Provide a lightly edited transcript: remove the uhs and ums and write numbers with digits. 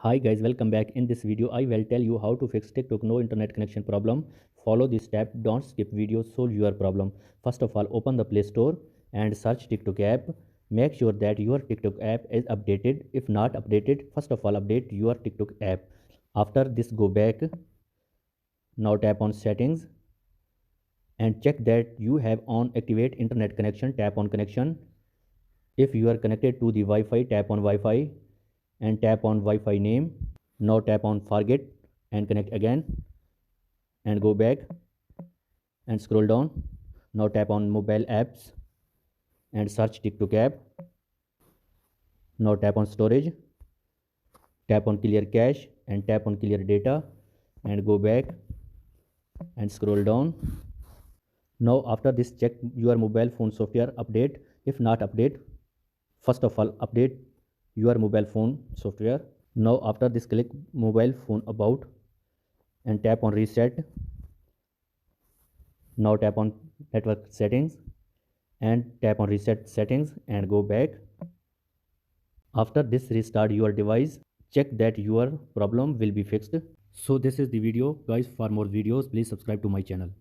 Hi guys, welcome back. In this video I will tell you how to fix TikTok no internet connection problem. Follow this step, don't skip video, solve your problem. First of all, open the Play Store and search TikTok app. Make sure that your TikTok app is updated. If not updated, first of all update your TikTok app. After this, go back. Now tap on settings and check that you have on activate internet connection. Tap on connection. If you are connected to the Wi-Fi, tap on Wi-Fi and tap on Wi-Fi name. Now tap on forget and connect again and go back and scroll down. Now tap on mobile apps and search TikTok app. Now tap on storage, tap on clear cache and tap on clear data and go back and scroll down. Now after this, check your mobile phone software update. If not update, first of all update your mobile phone software. Now after this, click mobile phone about and tap on reset. Now tap on network settings and tap on reset settings and go back. After this, restart your device. Check that your problem will be fixed. So this is the video guys. For more videos please subscribe to my channel.